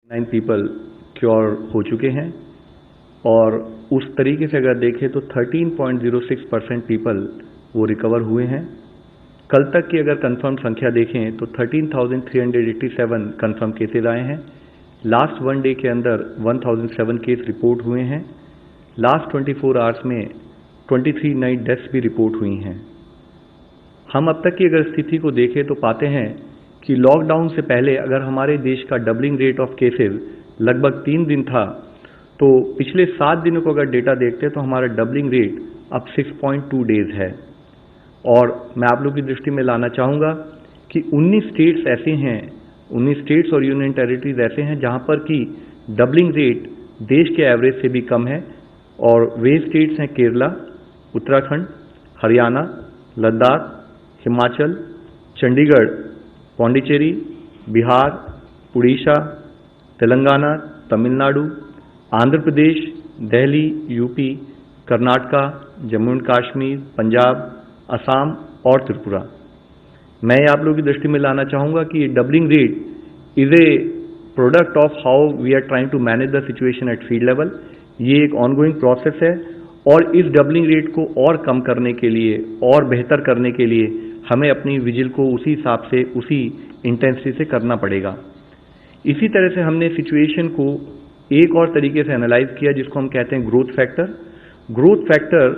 9 people cure हो चुके हैं और उस तरीके से अगर देखें तो 13.06% पीपल वो रिकवर हुए हैं। कल तक की अगर कंफर्म संख्या देखें तो 13,387 कंफर्म केसेज आए हैं। लास्ट 1 डे के अंदर 1007 केस रिपोर्ट हुए हैं। लास्ट 24 आवर्स में 23 नई डेथ्स भी रिपोर्ट हुई हैं। हम अब तक की अगर स्थिति को देखें तो पाते हैं कि लॉकडाउन से पहले अगर हमारे देश का डबलिंग रेट ऑफ केसेस लगभग 3 दिन था, तो पिछले 7 दिनों को अगर डेटा देखते हैं तो हमारा डबलिंग रेट अब 6.2 डेज है। और मैं आप लोग की दृष्टि में लाना चाहूँगा कि 19 स्टेट्स ऐसे हैं, 19 स्टेट्स और यूनियन टेरिटरीज ऐसे हैं जहाँ पर कि डबलिंग रेट देश के एवरेज से भी कम है। और वे स्टेट्स हैं केरला, उत्तराखंड, हरियाणा, लद्दाख, हिमाचल, चंडीगढ़, पौंडीचेरी, बिहार, उड़ीसा, तेलंगाना, तमिलनाडु, आंध्र प्रदेश, दिल्ली, यूपी, कर्नाटका, जम्मू एंड कश्मीर, पंजाब, असम और त्रिपुरा। मैं आप लोगों की दृष्टि में लाना चाहूँगा कि doubling rate is a product of how we are trying to manage the situation at field level. ये एक ऑनगोइंग प्रोसेस है और इस डबलिंग रेट को और कम करने के लिए और बेहतर करने के लिए हमें अपनी विजिल को उसी हिसाब से, उसी इंटेंसिटी से करना पड़ेगा। इसी तरह से हमने सिचुएशन को एक और तरीके से एनालाइज किया जिसको हम कहते हैं growth factor. Growth factor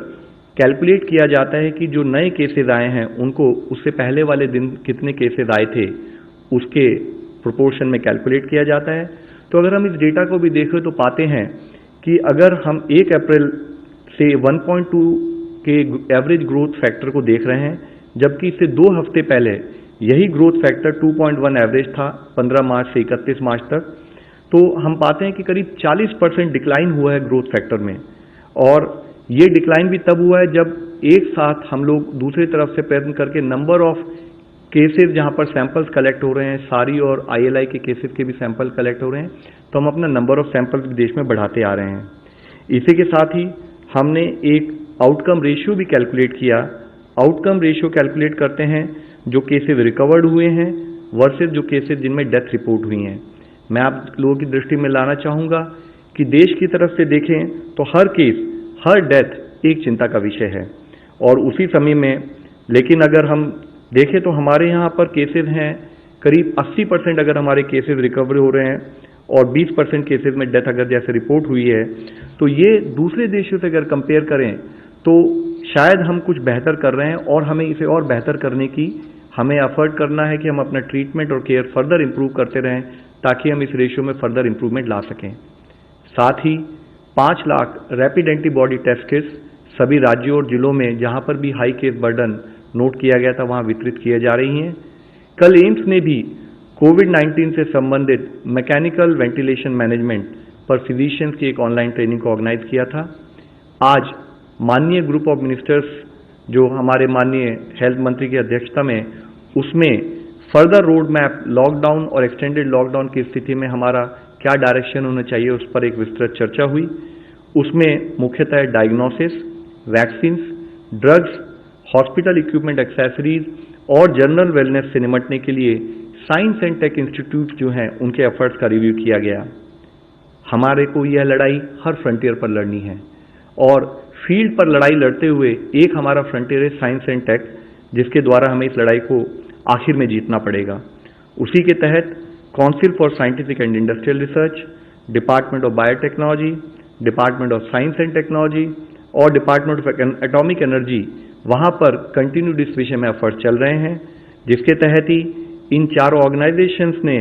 calculate किया जाता है कि जो नए केसेस आए हैं उनको उससे पहले वाले दिन कितने केसेस आए थे उसके प्रोपोर्शन में कैलकुलेट किया जाता है। तो अगर हम इस डेटा को भी देखें तो पाते हैं कि अगर हम 1 अप्रैल से 1.2 के एवरेज ग्रोथ फैक्टर को देख रहे हैं, जबकि इससे 2 हफ्ते पहले यही ग्रोथ फैक्टर 2.1 एवरेज था 15 मार्च से 31 मार्च तक, तो हम पाते हैं कि करीब 40% डिक्लाइन हुआ है ग्रोथ फैक्टर में। और ये डिक्लाइन भी तब हुआ है जब एक साथ हम लोग दूसरी तरफ से प्रयत्न करके नंबर ऑफ केसेस जहां पर सैंपल्स कलेक्ट हो रहे हैं, सारी और ILI के केसेस के भी सैंपल कलेक्ट हो रहे हैं, तो हम अपना नंबर ऑफ सैंपल्स देश में बढ़ाते आ रहे हैं। इसी के साथ ही हमने एक आउटकम रेशियो भी कैलकुलेट किया। आउटकम रेशियो कैलकुलेट करते हैं जो केसेस रिकवर्ड हुए हैं वर्सेस जो केसेस जिनमें डेथ रिपोर्ट हुई हैं। मैं आप लोगों की दृष्टि में लाना चाहूँगा कि देश की तरफ से देखें तो हर केस, हर डेथ एक चिंता का विषय है। और उसी समय में लेकिन अगर हम देखें तो हमारे यहाँ पर केसेस हैं करीब 80% अगर हमारे केसेस रिकवर हो रहे हैं और 20% केसेस में डेथ अगर जैसे रिपोर्ट हुई है, तो ये दूसरे देशों से अगर कंपेयर करें तो शायद हम कुछ बेहतर कर रहे हैं और हमें इसे और बेहतर करने की हमें एफर्ट करना है कि हम अपना ट्रीटमेंट और केयर फर्दर इंप्रूव करते रहें ताकि हम इस रेशियो में फर्दर इंप्रूवमेंट ला सकें। साथ ही 5 lakh rapid antibody test kits सभी राज्यों और जिलों में जहां पर भी हाई केस बर्डन नोट किया गया था वहां वितरित किए जा रही हैं। कल एम्स ने भी कोविड-19 से संबंधित मैकेनिकल वेंटिलेशन मैनेजमेंट पर फिजिशियंस की एक ऑनलाइन ट्रेनिंग को ऑर्गेनाइज किया था। आज माननीय ग्रुप ऑफ मिनिस्टर्स जो हमारे माननीय हेल्थ मंत्री की अध्यक्षता में, उसमें फर्दर रोड मैप लॉकडाउन और एक्सटेंडेड लॉकडाउन की स्थिति में हमारा क्या डायरेक्शन होना चाहिए उस पर एक विस्तृत चर्चा हुई। उसमें मुख्यतः diagnosis, vaccines, drugs, hospital equipment accessories और जनरल वेलनेस से निपटने के लिए साइंस एंड टेक इंस्टीट्यूट जो हैं उनके एफर्ट्स का रिव्यू किया गया। हमारे को यह लड़ाई हर फ्रंटियर पर लड़नी है और फील्ड पर लड़ाई लड़ते हुए एक हमारा फ्रंटियर है साइंस एंड टेक, जिसके द्वारा हमें इस लड़ाई को आखिर में जीतना पड़ेगा। उसी के तहत council for scientific and industrial research, department of biotechnology, department of science and technology और डिपार्टमेंट ऑफ एटॉमिक एनर्जी, वहां पर कंटिन्यूड इस विषय में एफर्ट चल रहे हैं, जिसके तहत ही इन चारों ऑर्गेनाइजेशंस ने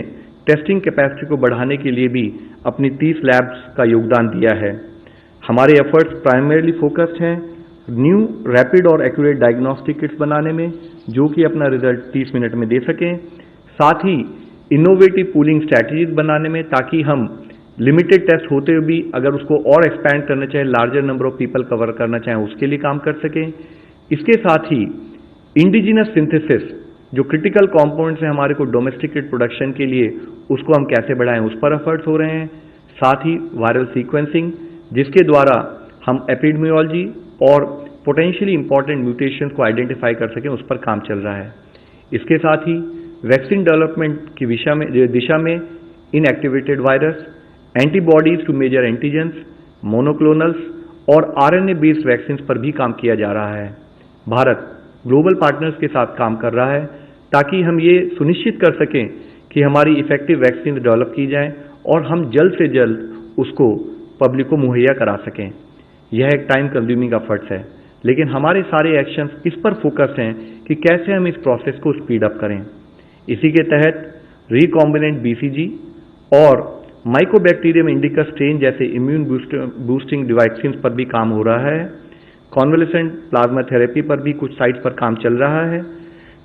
टेस्टिंग कैपेसिटी को बढ़ाने के लिए भी अपनी 30 लैब्स का योगदान दिया है। हमारे एफर्ट्स प्राइमरीली फोकस्ड हैं न्यू रैपिड और एक्यूरेट डायग्नोस्टिक किट्स बनाने में, जो कि अपना रिजल्ट 30 मिनट में दे सकें। साथ ही इनोवेटिव पूलिंग स्ट्रैटेजीज बनाने में, ताकि हम लिमिटेड टेस्ट होते हुए भी अगर उसको और एक्सपैंड करना चाहें, larger number of people cover करना चाहें, उसके लिए काम कर सकें। इसके साथ ही इंडिजिनस सिंथेसिस जो क्रिटिकल कॉम्पोनेंट्स हैं हमारे को डोमेस्टिकेट प्रोडक्शन के लिए, उसको हम कैसे बढ़ाएं उस पर एफर्ट्स हो रहे हैं। साथ ही वायरल सीक्वेंसिंग, जिसके द्वारा हम एपिडेमियोलॉजी और पोटेंशियली इंपॉर्टेंट म्यूटेशंस को आइडेंटिफाई कर सकें, उस पर काम चल रहा है। इसके साथ ही वैक्सीन डेवलपमेंट की दिशा में inactivated virus, antibodies to major antigens, monoclonals और आरएनए बेस्ड वैक्सीन पर भी काम किया जा रहा है। भारत ग्लोबल पार्टनर्स के साथ काम कर रहा है ताकि हम ये सुनिश्चित कर सकें कि हमारी इफेक्टिव वैक्सीन डेवलप की जाए और हम जल्द से जल्द उसको पब्लिक को मुहैया करा सकें। यह एक टाइम कंज्यूमिंग एफर्ट्स है, लेकिन हमारे सारे एक्शंस इस पर फोकस हैं कि कैसे हम इस प्रोसेस को स्पीड अप करें। इसी के तहत रिकॉम्बिनेंट बीसीजी और माइकोबैक्टीरियम इंडिका स्ट्रेन जैसे इम्यून बूस्टिंग वैक्सीन पर भी काम हो रहा है। कॉन्वलेसेंट प्लाज्मा थेरेपी पर भी कुछ साइट्स पर काम चल रहा है।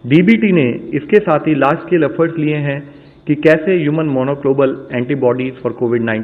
डीबीटी ने इसके साथ ही लार्ज स्केल एफर्ट्स लिए हैं कि कैसे human monoclonal antibodies for covid